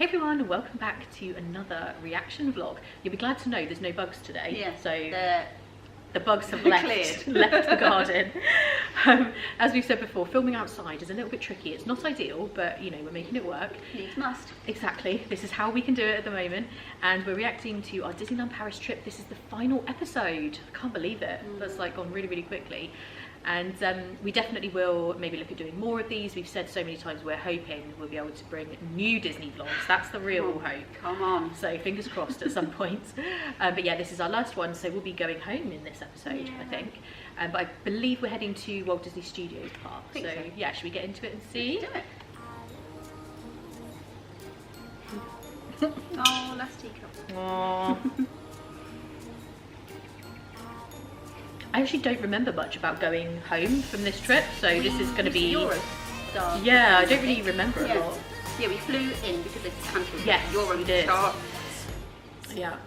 Hey everyone, welcome back to another reaction vlog. You'll be glad to know there's no bugs today. Yeah, so the bugs have left the garden. As we've said before, filming outside is a little bit tricky. It's not ideal, but you know, we're making it work. Needs must. Exactly. This is how we can do it at the moment. And we're reacting to our Disneyland Paris trip. This is the final episode. I can't believe it. That's like gone really, really quickly. And we definitely will maybe look at doing more of these. We've said so many times we're hoping we'll be able to bring new Disney vlogs. That's the real hope. Come on. So fingers crossed at some point. But yeah, this is our last one, so we'll be going home in this episode, I think. But I believe we're heading to Walt Disney Studios Park. So yeah, should we get into it and see? Let's do it. Oh, last teacup. Aww. I actually don't remember much about going home from this trip, so this is going to be... Yeah, I don't really remember a lot. Yeah, we flew in because it's cancelled. Yes, we did. Start. Yeah.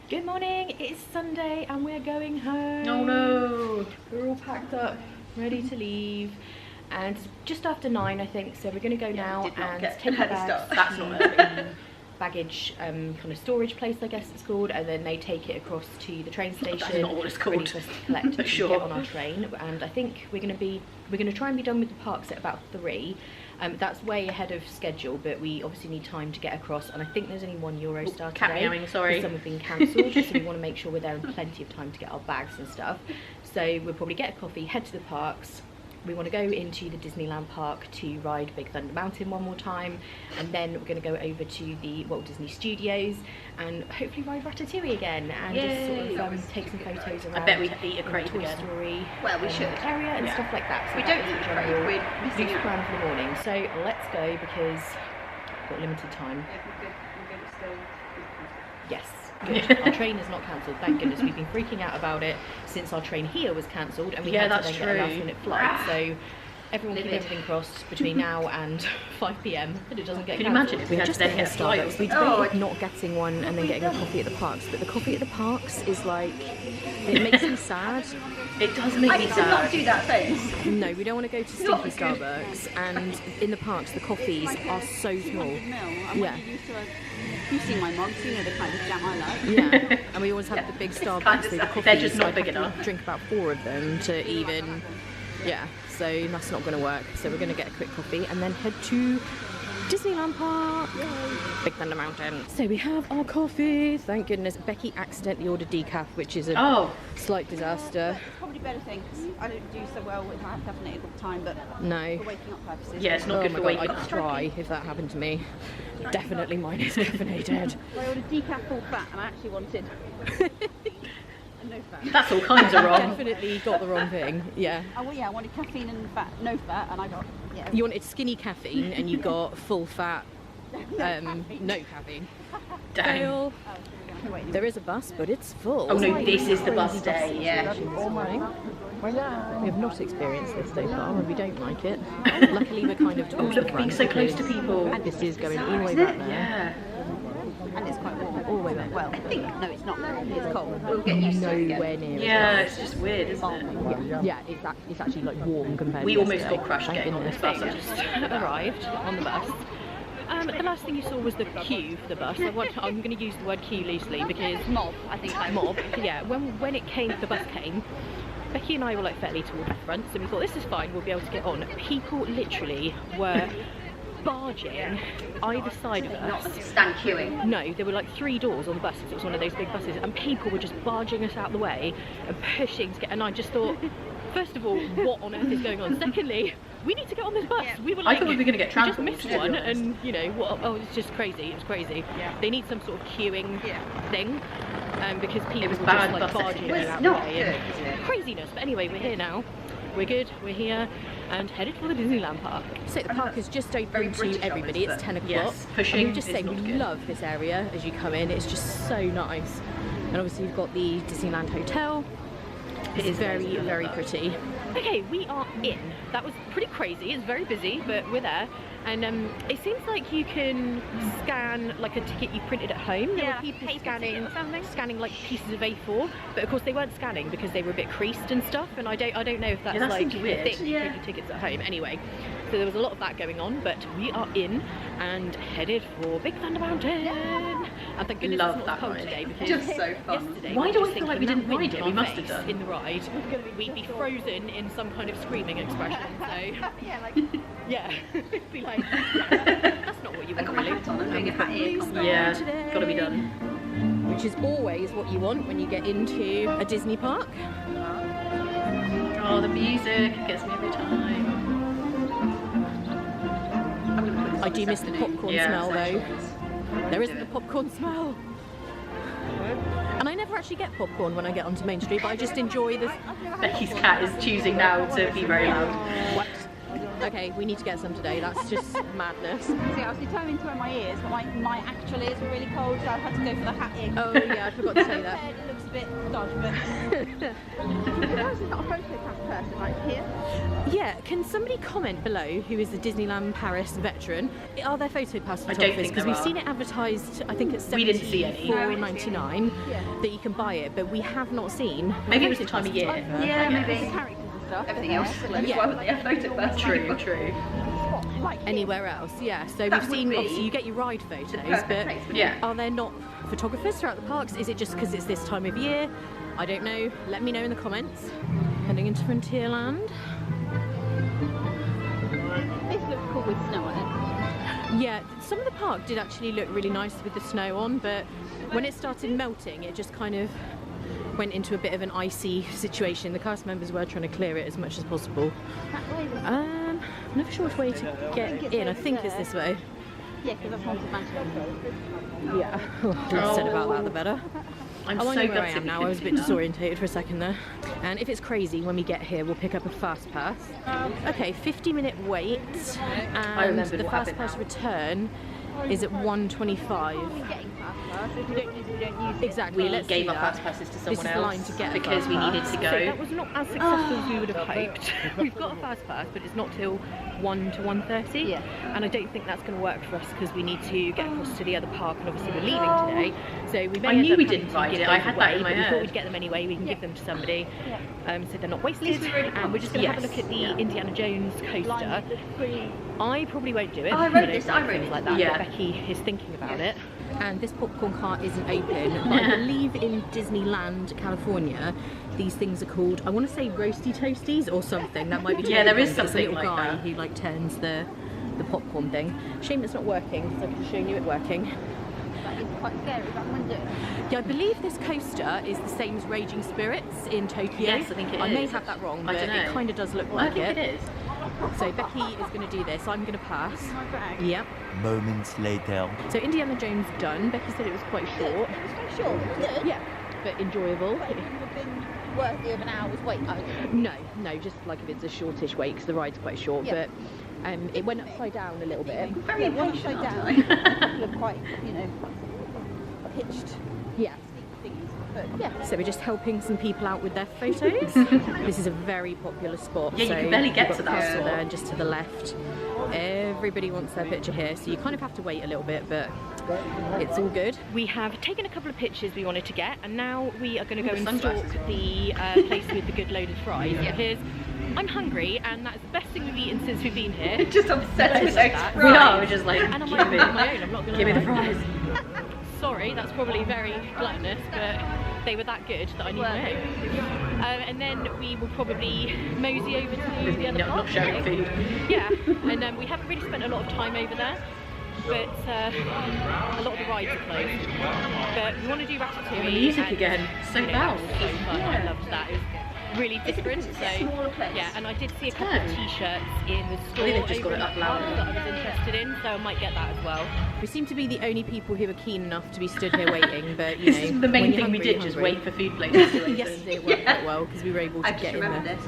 Good morning, it's Sunday and we're going home. Oh no! We're all packed up, ready to leave. And it's just after 9, I think, so we're going to go now and take our bags. That's not early. Baggage kind of storage place, I guess it's called, and then they take it across to the train station. That's not what it's called. Ready for us to collect and get on our train. And I think we're going to try and be done with the parks at about 3. That's way ahead of schedule, but we obviously need time to get across. And I think there's only one Eurostar today. Sorry. Some have been cancelled, so we want to make sure we're there in plenty of time to get our bags and stuff. So we'll probably get a coffee, head to the parks. We want to go into the Disneyland park to ride Big Thunder Mountain one more time, and then we're going to go over to the Walt Disney Studios and hopefully ride Ratatouille again and just sort of take some photos around. I bet we eat a crepe Toy Story area and stuff like that. So we don't eat a crepe, we're missing out. Plan for the morning. So let's go because we've got limited time. Yeah, we're good. Still. Yes. Good. Our train is not cancelled, thank goodness. We've been freaking out about it since our train here was cancelled and we had to then get a last minute flight. So everyone keep everything crossed between now and 5 PM that it doesn't get cancelled. Can you imagine if we had to then get a Starbucks? We debated not getting one and then getting a coffee at the parks, but the coffee at the parks is like, it makes me sad. It does make me sad. I did not do that face. No, we don't want to go to stinky Starbucks, and in the parks the coffees are so small. Yeah. You've seen my mugs, you know the kind of jam I like. Yeah, and we always have the big Starbucks, so the coffees, they're just not big enough. Drink about 4 of them to even, so that's not going to work. So we're going to get a quick coffee and then head to Disneyland Park. Yay. Big Thunder Mountain. So we have our coffee, thank goodness. Becky accidentally ordered decaf, which is a slight disaster. It's probably a better thing because I don't do so well with caffeinated all the time, but no. for waking up purposes. Yeah, it's not good for waking up. I'd cry if that happened to me. Definitely mine is caffeinated. I ordered decaf full fat and I actually wanted no fat. That's all kinds of wrong. Definitely got the wrong thing, yeah. Oh well, yeah, I wanted caffeine and fat, no fat, and I got, You wanted skinny caffeine and you got full fat, no caffeine. Damn. There is a bus, but it's full. Oh no, this is the bus day, yeah. We have not experienced this so far and we don't like it. Luckily we're kind of towards the front. Being so close to people. And this is going all the way back there. Yeah. And it's quite warm. All the way back. Well, I think, no it's not, it's cold. We'll get used to it. Nowhere near. Yeah, it's just weird, isn't it? Yeah, it's actually like warm compared to yesterday. We almost got crushed getting on this bus. I just arrived on the bus. The last thing you saw was the queue for the bus. I'm going to use the word queue loosely because mob, I think. Mob, yeah. When it came, the bus came. Becky and I were like fairly towards the front, so we thought this is fine. We'll be able to get on. People literally were barging either side of us. Not stand queuing. No, there were like 3 doors on the bus because it was one of those big buses, and people were just barging us out the way and pushing to get. And I just thought, first of all, what on earth is going on? Secondly, we need to get on this bus. Yeah. We were like, I thought we were going to get trampled. We just missed one, and you know what? Oh, it's just crazy. It was crazy. Yeah. They need some sort of queuing thing, because people were just like barging out the way. And craziness. But anyway, we're here now. We're good. We're here and headed for the Disneyland Park. So the park is just open to everybody. It's 10 o'clock. Yes, pushing. And we just say we love this area as you come in. It's just so nice. And obviously you've got the Disneyland Hotel. It is very, very pretty. Okay, we are in. That was pretty crazy. It's very busy, but we're there. And it seems like you can scan like a ticket you printed at home. There were people scanning like pieces of A4, but of course they weren't scanning because they were a bit creased and stuff. And I don't know if that's like a thing. Yeah. Printing tickets at home. Anyway, so there was a lot of that going on, but we are in and headed for Big Thunder Mountain. Yeah. And thank goodness it's not cold today because just so fun. Yesterday why do I feel like we didn't ride it? We must have done in the ride. We'd be frozen in some kind of screaming expression. So yeah, like yeah, be like that's not what you want really. Yeah, gotta be done. Which is always what you want when you get into a Disney park. Oh, the music gets me every time. I do miss the popcorn smell though. There isn't the popcorn smell. And I never actually get popcorn when I get onto Main Street, but I just enjoy the... Becky's cat is choosing now to be very loud. What? Okay, we need to get some today. That's just madness. See, I was determined to wear my ears, but my actual ears were really cold, so I had to go for the hat ear. Oh yeah, I forgot to say that. It looks a bit dodgy, but... Why is not a photo person like here? Yeah, can somebody comment below who is a Disneyland Paris veteran? Are there photo pass photographers? Because we've seen it advertised, I think it's $74.99 that you can buy it, but we have not seen. Maybe it was the time of year. Yeah, maybe the characters and stuff. Everything else is closed. Why would they have photo pass? True. Like anywhere else, yeah. So we've seen, obviously you get your ride photos, but are there not photographers throughout the parks? Is it just because it's this time of year? I don't know. Let me know in the comments. Heading into Frontierland. This looks cool with snow on it. Yeah, some of the park did actually look really nice with the snow on, but when it started melting, it just kind of went into a bit of an icy situation. The cast members were trying to clear it as much as possible. I'm never sure which way to get in. I think it's this way. Yeah, because that's Haunted Mansion. Yeah, the less said about that, the better. I'm so so where I am now. I was a bit disorientated for a second there. And if it's crazy, when we get here, we'll pick up a fast pass. Okay, 50-minute wait, and the fast pass return is at 1:25. Exactly. We gave our fast passes to someone else to get because we needed to go. So that was not as successful as we would have hoped. We've got a fast pass, but it's not till 1 to 1:30. Yeah. And I don't think that's going to work for us because we need to get across to the other park, and obviously we're leaving today. So we may I knew we didn't ride it. I had that in my head. We thought we'd get them anyway. We can give them to somebody, so they're not wasted. And we're just going to have a look at the Indiana Jones coaster. I probably won't do it. Oh, I wrote this. I wrote things like that. Yeah. But Becky is thinking about it. And this popcorn cart isn't open, but I believe in Disneyland, California, these things are called, I want to say roasty toasties or something. That might be yeah, there is something. something a little like guy that. who like turns the popcorn thing. Shame it's not working, because I could have shown you it working. That is quite scary, but I'm going to do it. Yeah, I believe this coaster is the same as Raging Spirits in Tokyo. Yes, I think it is. I may have that wrong, but it kind of does look like I think it is. So Becky is going to do this. I'm going to pass. Yep. Moments later. So Indiana Jones done. Becky said it was quite short. It was quite short. It was good. Yeah, but enjoyable. But it would have been worthy of an hour's wait. No, just like if it's a shortish wait because the ride's quite short. But it went upside down a little bit. Very upside down. A couple of quite, pitched. Yeah. Yeah, so we're just helping some people out with their photos. This is a very popular spot. Yeah, so you can barely get to the that spot. there and just to the left. Everybody wants their picture here, so you kind of have to wait a little bit, but it's all good. We have taken a couple of pictures we wanted to get, and now we are going to go and stalk the place with the good loaded fries because I'm hungry, and that's the best thing we've eaten since we've been here. Just obsessed with those fries. We are, we're just like, and I'm like, on my own, I'm not going to give me the fries. Sorry, that's probably very gluttonous, but they were that good that I need my own. And then we will probably mosey over to the other park. Not sharing food. Yeah, and we haven't really spent a lot of time over there, but a lot of the rides are closed. But we want to do Ratatouille. The music again, so loud. So fun. I loved that. It was really different. Smaller place. Yeah, and I did see a couple of t-shirts in the store. I think they've just got it up louder. That I was interested in, so I might get that as well. We seem to be the only people who are keen enough to be stood here waiting, but you know, the main thing we did, just wait for food places. Yesterday it worked quite well because we were able to get in there. This.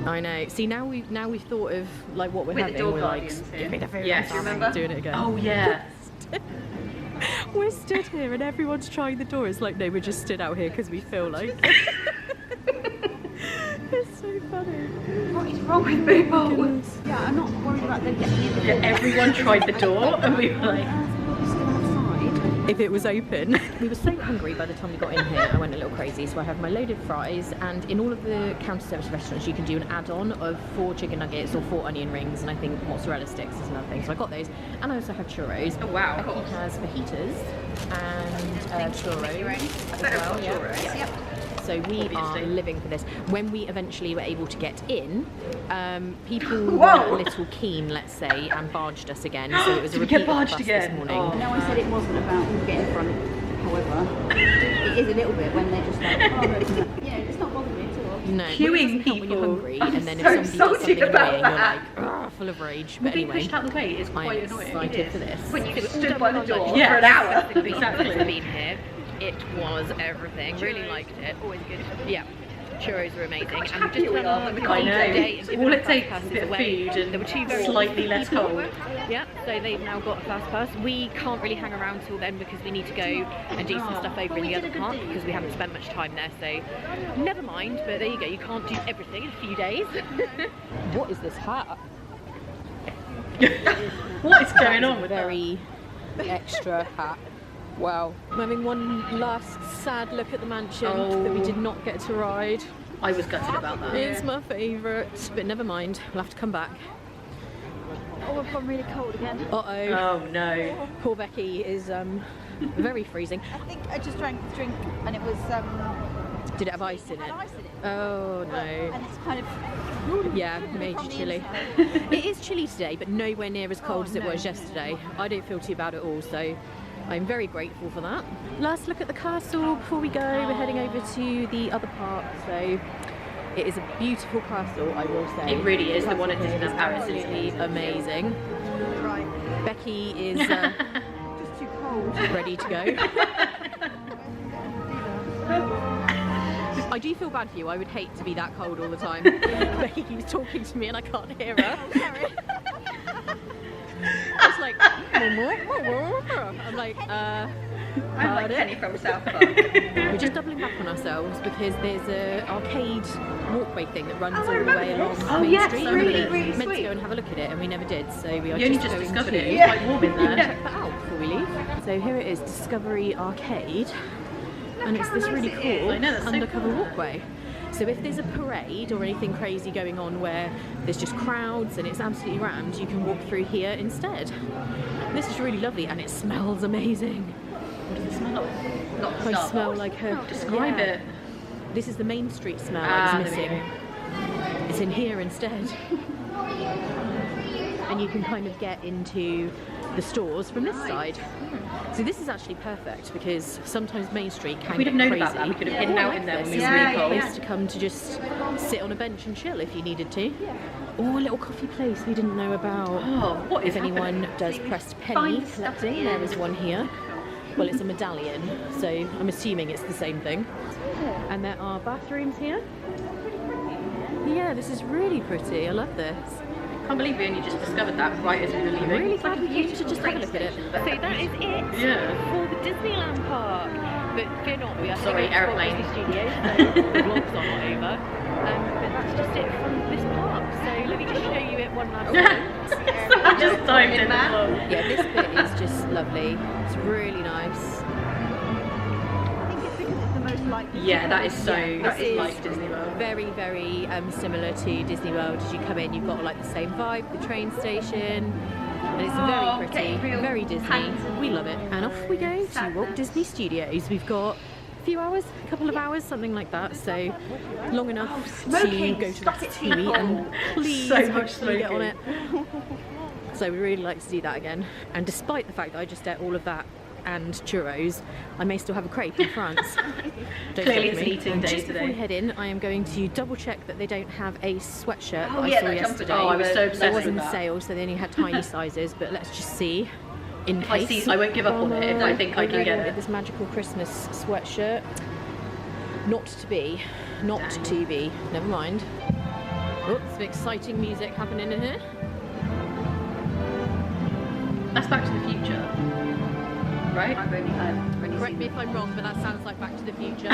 I know. See, now we've thought of like what we're With having. the door We're like, guardians give me the food. Yes, you remember? Doing it again. Oh yeah. We're stood here and everyone's trying the door. It's like, no, we're just stood out here because we feel like. It's so funny. What is wrong with people? Yeah, I'm not worried about them getting in. Yeah, everyone tried the door and we were like, If it was open. We were so hungry by the time we got in here, I went a little crazy. So I have my loaded fries, and in all of the counter service restaurants you can do an add-on of 4 chicken nuggets or 4 onion rings, and I think mozzarella sticks is another thing. So I got those, and I also have churros. oh wow, Becky has fajitas and churros as well. Yeah. Yep. So we Obviously. are living for this. When we eventually were able to get in, people were a little keen, let's say, and barged us again. So it was a Did we repeat get barged of the bus again? this morning. Oh. No, I said it wasn't about getting in front. However, it is a little bit when they're just like, oh, yeah, it's not bothering me at all. No, Queuing well, it doesn't help when you're people. hungry, and then if so somebody does salty something about annoying, that. you're like, "Ugh," full of rage. But But being anyway, pushed out the way is I'm quite annoying. excited for this. When you It was all stood done by the on door lunch. Yeah. for an hour. Exactly. Been here. It was everything. Really liked it. Always good. Yeah. Churros were amazing, and we've happy just we done are a with I know. day and given All our it takes fast is a passes bit of away. food and There were 2 very slightly less people. cold. Yeah, so they've now got a fast pass. We can't really hang around till then because we need to go and do some stuff over in the other park because we haven't spent much time there. So never mind. But there you go. You can't do everything in a few days. What is this hat? What is going on with that? Very extra hat. Wow. I'm having one last sad look at the mansion that we did not get to ride. I was gutted about that. It's my favourite, but never mind. We'll have to come back. Oh, I've gone really cold again. Uh-oh. Oh no. Poor Becky is very freezing. I think I just drank the drink and it was Did it have ice in had it? ice in it. Oh no. And it's kind of Yeah, made you chilly. It is chilly today, but nowhere near as cold as it was yesterday. I don't feel too bad at all, so I'm very grateful for that. Last look at the castle before we go. We're heading over to the other park, so it is a beautiful castle, I will say. It really is. The one at Disneyland Paris is Absolutely amazing. right. Becky is Just too cold. ready to go. I do feel bad for you. I would hate to be that cold all the time. Becky keeps talking to me and I can't hear her. It's like, I'm like, I'm like Penny from South Park. we're just doubling back on ourselves because there's a arcade walkway thing that runs all the way along Oh, Main yes, Street. really, We were really meant to sweet. go and have a look at it and we never did, so we are You only just just going discovered to it. It was quite warm in there. check that out before we leave. So here it is, Discovery Arcade, and it's this really cool I know, that's so undercover cool. walkway. So if there's a parade or anything crazy going on where there's just crowds and it's absolutely rammed, you can walk through here instead. This is really lovely and it smells amazing. What does it smell? Not I Star smell Wars. like her. Describe yeah. it. This is the Main Street smell Ah, I was there we missing. It's in here instead. And you can kind of get into the stores from this side. So this is actually perfect because sometimes Main Street can If we'd get have known crazy. about that, we could have hidden out in there when we This were is really a cold. place to come to just sit on a bench and chill if you needed to. Or a little coffee place we didn't know about. Oh, what is If anyone happening? does pressed penny find stuff collecting, at the there end. is one here. Well, it's a medallion, so I'm assuming it's the same thing. And there are bathrooms here. Yeah, this is really pretty. I love this. I can't believe we only just discovered that right as we were leaving. I'm really It's like glad a we came to beautiful just have a train look at it. station, So but- that is it Yeah. for the Disneyland park. But fear not, we are Sorry, heading over to Walt aeroplane. Disney Studios, so the vlogs are not over. But that's just it from this park. So let me just show you it one last time. Someone just dived in the vlog. Yeah, this bit is just lovely. It's really nice. I think it's because it's the most like. Yeah, that is so. Yeah, that this is is like Disney World. Very, very similar to Disney World. As you come in, you've got like the same vibe, the train station, and it's Oh, very pretty, getting real very Disney. hands and We love it. And off we go to Walt Disney Studios. We've got a few hours, a couple of hours, something like that. So long enough to smoking. go to Stop it, Ratatouille people. and please So much hopefully get on it. smoking. So we really like to do that again. And despite the fact that I just ate all of that and churros, I may still have a crepe in France. Don't Clearly judge it's me. an eating And day just before we today. head in, I am going to double check that they don't have a sweatshirt Oh, that yeah, I saw that jumper yesterday. jacket. Oh, I was so That obsessed was with in that. sale, so they only had tiny sizes, but let's just see in I case. see- I won't give up on it if I think I can really get wanted it. This magical Christmas sweatshirt. Not to be. Not Dang. to be. Never mind. Oh, some exciting music happening in here. That's Back to the Future, right? I've only Correct seen me if I'm wrong, but that sounds like Back to the Future.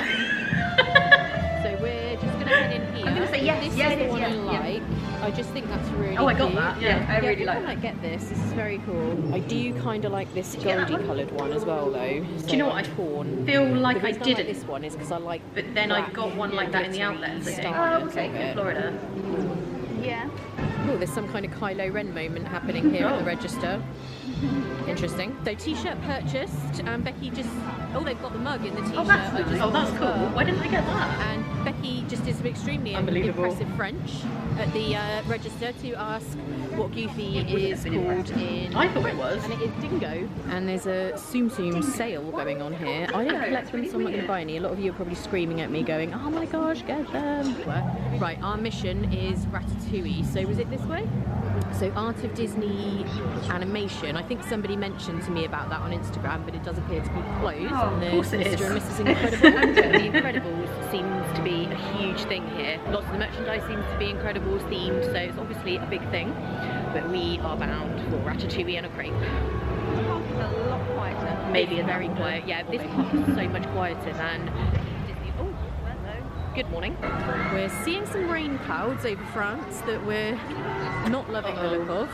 So we're just going to head in here. I'm going to say yes. This Yeah, is it the is. one Yeah, I yeah. like. I just think that's really Oh, I got cute. that. Yeah, I really think like I that. might get this. This is very cool. I do kind of like this you get that goldy one? coloured one as well, though. Do you know what? I torn. feel like The I reason I didn't. like this one is because I like. But then I black got one like that in the glittery outlets, I think. starness okay, of In it. Florida. Yeah. Oh, there's some kind of Kylo Ren moment happening here at the register. Interesting. So t-shirt purchased, and Becky just, they've got the mug in the t-shirt. Oh, that's I nice. just Oh, that's prefer. cool. Why didn't I get that? And Becky just did some extremely Unbelievable. impressive French at the register to ask what Goofy is called in. I thought it was. And it is Dingo. And there's a Tsum Tsum sale going on here. I don't collect them, so I'm not going to buy any. A lot of you are probably screaming at me going, oh my gosh, get them. Right, our mission is Ratatouille. So was it this way? So Art of Disney Animation. I think somebody mentioned to me about that on Instagram, but it does appear to be closed. Oh, and of course it is. Mr. and Mrs. Incredible. The Incredibles seems to be a huge thing here. Lots of the merchandise seems to be Incredibles themed, so it's obviously a big thing. But we are bound for Ratatouille and a crepe. A lot quieter. Maybe a Very quiet. Yeah, this park is so much quieter than Disney. Oh, hello. Good morning. We're seeing some rain clouds over France that we're not loving the look of.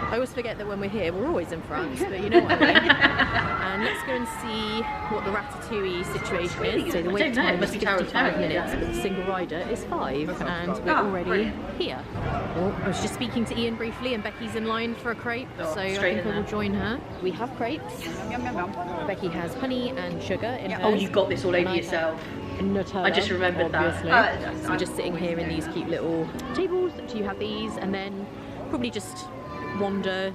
I always forget that when we're here, we're always in France, but you know what I mean. And let's go and see what the Ratatouille situation is. So the wait don't know, it time is must be Tower of 55 Terror, minutes, yeah. but the single rider is 5, and we're Oh, already brilliant. here. Well, I was just speaking to Ian briefly, and Becky's in line for a crepe, Oh, so I straight think in I will there. join her. We have crepes. Yum, yum, yum. Becky has honey and sugar in hers. Oh, you got this all And over I have yourself. Nutella, I just remembered that. obviously. So we're just sitting here in these cute little tables. So you have these, and then probably just wander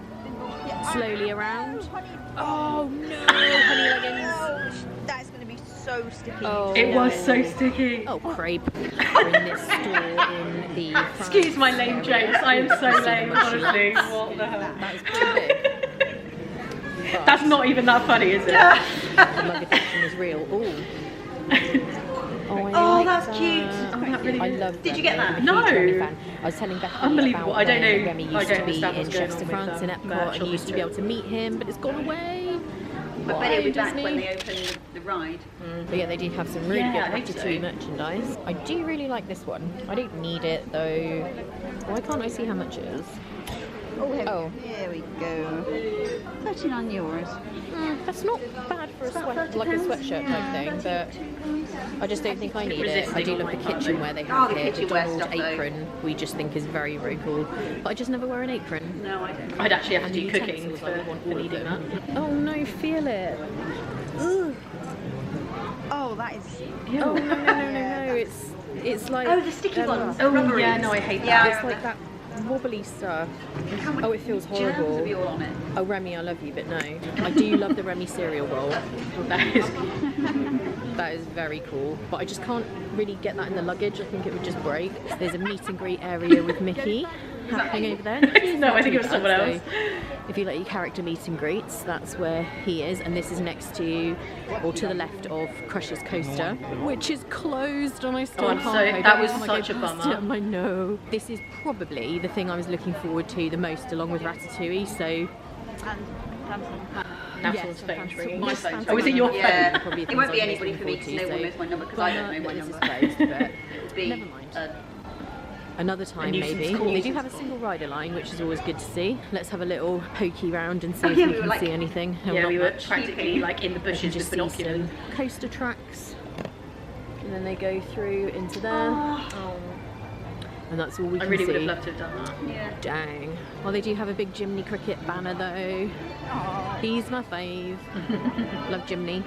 slowly around. Oh no, honey leggings. That's going to be so sticky. Oh, It was no. so sticky. Oh, crepe. We're in this store in the Excuse my lame jokes. I am so lame, much honestly. less. What the hell? That was pretty big. But That's not even that funny, is it? the mug addiction is real. Ooh. Oh, I Oh, like that's that. cute. Oh, that really I is. love Did you Remy. get that? I'm a No. huge Remy fan. I was telling Becky Unbelievable. about I don't when know- Remy I used don't to be understand in what's going Chefs de on France with in that Epcot, merch and you used to be able to meet him, but it's gone away. But Why, it'll be back Disney? when they open the ride. But yeah, they do have some really Yeah, I good hope Ratatouille so. merchandise. I do really like this one. I don't need it though. Why can't I see how much it is? Oh. Here we go. 39 euros. That's not bad for a about sweat, 30 like a pounds. sweatshirt type thing, but I just don't think I need it. I do love the Resisting kitchen all where they Oh, have the here the kitchenware Donald stuff, though. apron. We just think is very, very cool. But I just never wear an apron. No, I don't. I'd actually have And to the do cooking utensils, for, I would want for all of needing them. that. Oh no, feel it. Ugh. Oh, that is. Oh no, it's like Oh, the sticky ones. Oh, Rubbery. yeah, no, I hate Yeah, that. It's like that wobbly stuff. How much Oh, it feels germs horrible. have you all on it? Oh, Remy, I love you, but no. I do love the Remy cereal bowl. That is very cool. But I just can't really get that in the luggage. I think it would just break. There's a meet and greet area with Mickey happening over there. No, I think it was someone So else. if you like your character meet and greets, that's where he is. And this is next to, or to the left of Crush's Coaster, which is closed. And I still I'm can't so- go that down. was I go such a past bummer. it and I know. This is probably the thing I was looking forward to the most, along with Ratatouille. So And Samsung. Nelson's Yes, phone's Phantom. ringing. My My phone. phone's Oh, is it your Yeah. phone? Probably It things won't be I'm anybody most for me looking to know forward almost my number because Well, I don't know my this is number. closed, but It'd be, never mind. uh, another time nuisance maybe. call. They do have a single rider line, which is always good to see. Let's have a little pokey round and see Oh, if yeah, we we were can like- see anything. Oh, Yeah, not we were much. practically like in the You can bushes just with see binoculars. some coaster tracks, and then they go through into there, Oh, and that's all we I can really see. would have loved to have done that. yeah. Dang. Well, they do have a big Jimny cricket banner though. He's my fave. Love Jimny.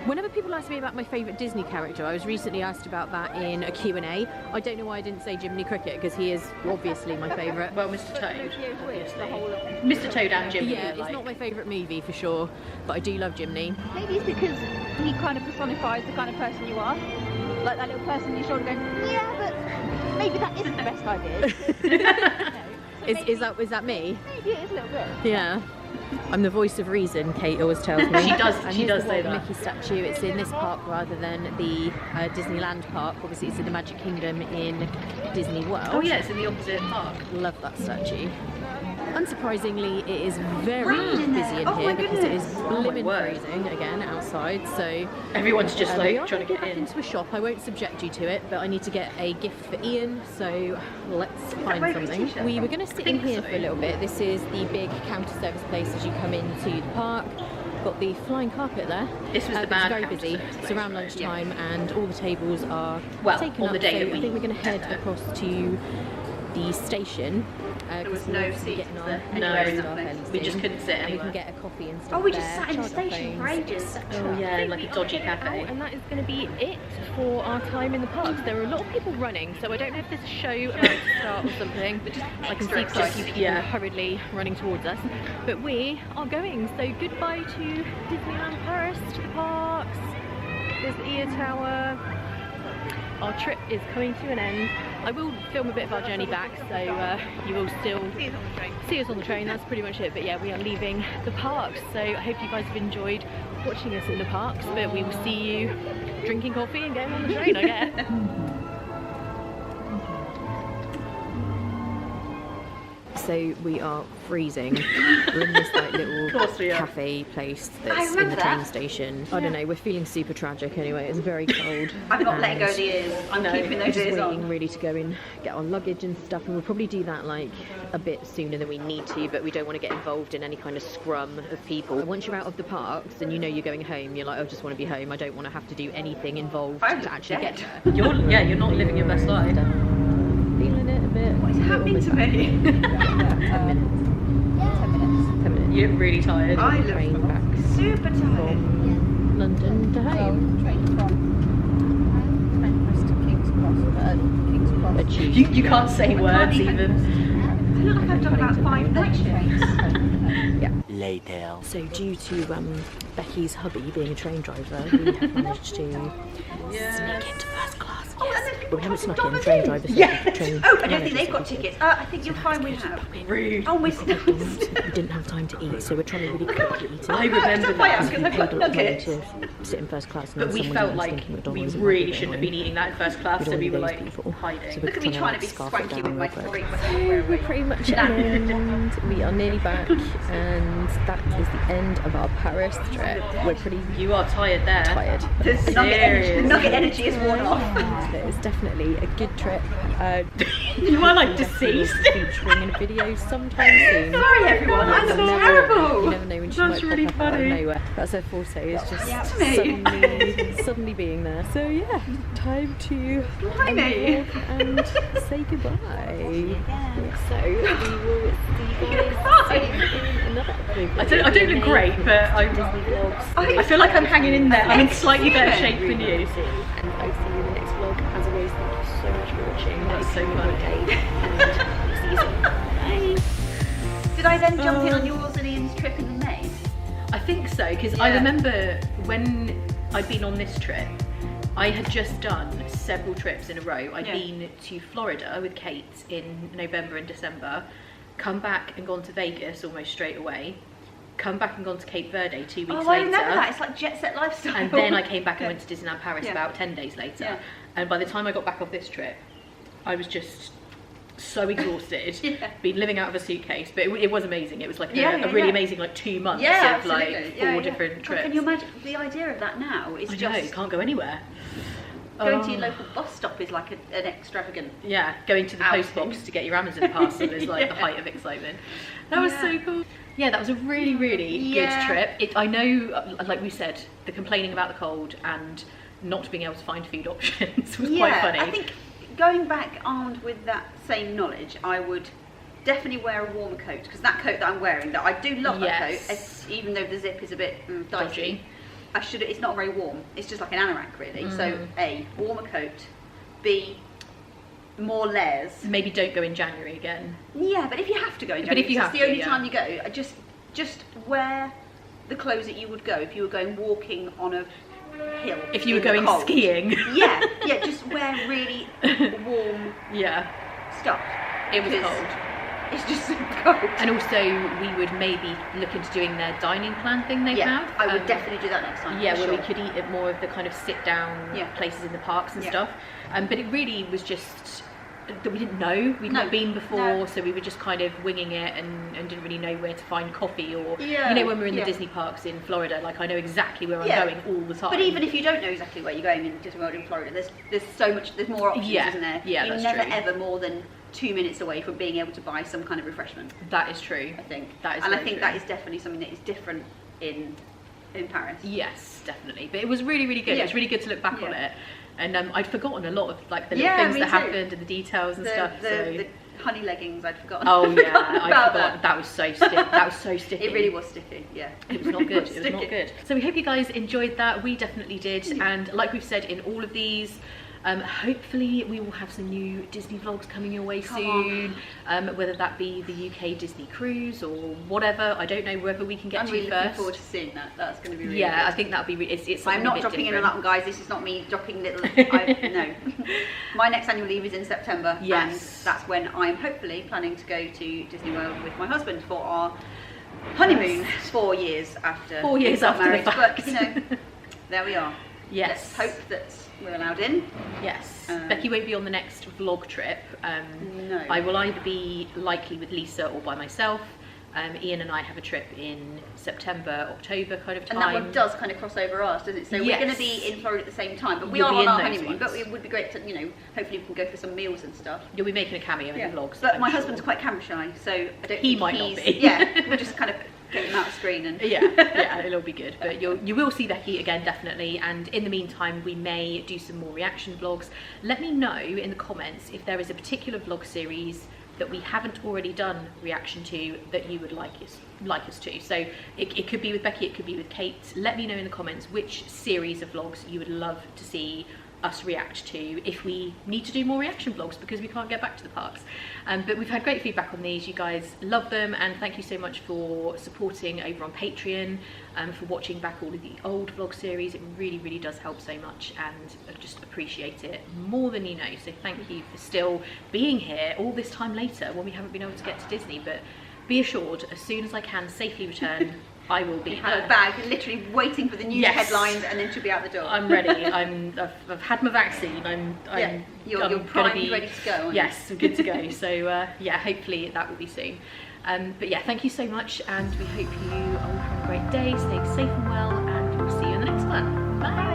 Whenever people ask me about my favourite Disney character, I was recently asked about that in a Q&A. I don't know why I didn't say Jiminy Cricket, because he is obviously my favourite. Well, Mr. Toad, The whole of Mr. Toad and Jimmy. Yeah, were it's like, not my favourite movie for sure, but I do love Jimny. Maybe it's because he kind of personifies the kind of person you are. Like that little person on your shoulder going, yeah, but maybe that isn't the best idea. Is that me? Maybe it is a little bit. Yeah. I'm the voice of reason, Kate always tells me. She does- And she here's does the say Walt that. Mickey statue. It's in this park rather than the Disneyland park. Obviously, it's in the Magic Kingdom in Disney World. Oh yeah, it's in the opposite park. Love that statue. Unsurprisingly, it is very busy in here because it is blimmin' freezing again outside. So everyone's just like trying to get back in. into a shop. I won't subject you to it, but I need to get a gift for Ian. So let's find something. We were going to sit in here for a little bit. This is the big counter service place as you come into the park. Got the flying carpet there. This was the it's bad very busy. It's around lunchtime, and all the tables are taken on up. the day so that I think we're going to head across to the station. There was no seats there. We just couldn't sit anywhere. We can get a coffee and stuff. Oh, we just sat in the station for ages. Oh yeah, like a dodgy cafe. And that is going to be it for our time in the parks. There are a lot of people running, so I don't know if there's a show about to start or something. I can see quite a few people hurriedly running towards us. But we are going, so goodbye to Disneyland Paris, to the parks. There's the EA Tower. Our trip is coming to an end. I will film a bit of our journey back, so you will still see us on the train. That's pretty much it. But yeah, we are leaving the parks. So I hope you guys have enjoyed watching us in the parks. But we will see you drinking coffee and going on the train, I guess. So we are freezing. We're in this like little cafe place that's in the train station. I don't know, we're feeling super tragic anyway. It's very cold. I'm not letting go of the ears. I'm keeping those ears on. Waiting really to go and get our luggage and stuff, and we'll probably do that like a bit sooner than we need to, but we don't want to get involved in any kind of scrum of people. And once you're out of the parks and you know you're going home, you're like, I just want to be home. I don't want to have to do anything involved to actually get there. You're not living your best life. Feeling it a bit. What is happening to me? 10 minutes. 10 minutes. You're really tired. I Train look back super tired. from London to home. Train from King's Cross. You can't say words even. I look like I've done about 5 night shifts. Yeah. Later. So due to Becky's hubby being a train driver, we have managed to sneak into first class. But we haven't snuck in. Train drivers. Train Oh, I don't think they've got tickets. I think you'll find we have. Rude. Oh, we We didn't have time to eat, so we're trying to really quickly eat it. I remember that. Because I've got nuggets. To sit in first class, and But then we someone felt was like thinking we McDonald's and really we shouldn't have don't been eating that in first class, so don't we were want like those people. hiding. So Look at me trying to be scarf it swanky down with my real quick. drink. We're pretty much at an end. We are nearly back, and that is the end of our Paris trip. We're pretty You are tired there. tired. The nugget energy is worn off. It was definitely a good trip. You are like deceased. Featuring in a video sometime soon. Sorry everyone, I'm You terrible. never know when she That's might really pop up out of funny. nowhere. That's her forte, is just me. suddenly being there. So yeah, time to Blimey. unwalk and say goodbye. So we will see you guys Goodbye. in another episode. I don't look great, but I feel like I'm hanging in there. I'm in slightly better shape than you. And I'll see you in the next vlog. As always, thank you so much for watching. That's so funny. And see you soon. Bye. Did I then jump in on yours and Ian's trip in May? I think so, because I remember when I'd been on this trip, I had just done several trips in a row. I'd been to Florida with Kate in November and December, come back and gone to Vegas almost straight away, come back and gone to Cape Verde 2 weeks later. I remember that. It's like jet set lifestyle. And then I came back and went to Disneyland Paris about 10 days later. Yeah. And by the time I got back off this trip, I was just so exhausted. Been living out of a suitcase, but it was amazing. It was like a really amazing like 2 months of like 4 different trips. Can you imagine the idea of that now? Is I know, you can't go anywhere. Going to your local bus stop is like an extravagant. Yeah, going to the post box to get your Amazon parcel is like the height of excitement. That was so cool. Yeah, that was a really good trip. I know, like we said, the complaining about the cold and not being able to find food options was quite funny. I think going back armed with that same knowledge, I would definitely wear a warmer coat, because that coat that I'm wearing, that I do love that coat, even though the zip is a bit dodgy. It's not very warm. It's just like an anorak really. So A, warmer coat. B, more layers. Maybe don't go in January again. Yeah, but if you have to go in January, if you have the to, only time you go, just wear the clothes that you would go if you were going walking on a hill. If you were going skiing. yeah, just wear really warm stuff. It was cold. It's just so cold. And also we would maybe look into doing their dining plan thing they have. I would definitely do that next time. Yeah, where we could eat at more of the kind of sit down places in the parks and stuff. But it really was just that we didn't know. We'd not been before, No. so we were just kind of winging it and didn't really know where to find coffee or, Yeah, you know, when we're in the yeah. Disney parks in Florida, like I know exactly where I'm Yeah. going all the time. But even if you don't know exactly where you're going in Disney World in Florida, there's more options, Yeah. isn't there? Yeah, you're that's never true. ever more than 2 minutes away from being able to buy some kind of refreshment. That is true. I think. That is and I very think true. that is definitely something that is different in Paris. Yes, definitely. But it was really, really good. Yeah. It was really good to look back on Yeah. it. And I'd forgotten a lot of like the little Yeah, things me that too. happened and the details and stuff. The honey leggings, I'd forgotten. Oh yeah, I I about forgot. That was so stiff. That was so sticky. It really was sticky, yeah. It was not good. It was not Sticky. good. So we hope you guys enjoyed that. We definitely did. And like we've said in all of these, hopefully we will have some new Disney vlogs coming your way soon. Whether that be the UK Disney cruise or whatever. I don't know, wherever we can get I'm to really first. looking forward to seeing that. That's going to be really Yeah, good. I think that'll be. It's I'm something a not bit dropping in different. on that, guys. This is not me dropping little. No. My next annual leave is in September, Yes. and that's when I'm hopefully planning to go to Disney World with my husband for our honeymoon. 4 years after. 4 years we got after the married. fact. But you know, there we are. Yes. Let's hope that we're allowed in. Yes. Um, Becky won't be on the next vlog trip. No. I will either be likely with Lisa or by myself. Ian and I have a trip in September, October kind of time. And that one does kind of cross over ours, doesn't it? So we're going to be in Florida at the same time, but we You'll are be on in our those honeymoon. ones. But it would be great to, you know, hopefully we can go for some meals and stuff. You'll be making a cameo in the vlogs. But I'm my sure. husband's quite camera shy, so I don't He think might not he's, be. Yeah, we'll just kind of get him out of screen and yeah, it'll be good. But you will see Becky again, definitely. And in the meantime, we may do some more reaction vlogs. Let me know in the comments if there is a particular vlog series that we haven't already done reaction to that you would like us to. So it could be with Becky, it could be with Kate. Let me know in the comments which series of vlogs you would love to see us react to if we need to do more reaction vlogs because we can't get back to the parks. But we've had great feedback on these. You guys love them, and thank you so much for supporting over on Patreon, for watching back all of the old vlog series. It really, really does help so much, and I just appreciate it more than you know. So thank you for still being here all this time later when we haven't been able to get to Disney. But be assured, as soon as I can safely return, I will be had here. a bag literally waiting for the news Yes. headlines, and then she'll be out the door. I'm ready. I've had my vaccine. You're primed, ready to go. aren't you? Yes, I'm good to go. So yeah, hopefully that will be soon. But yeah, thank you so much, and we hope you all have a great day. Stay safe and well, and we'll see you in the next one. Bye.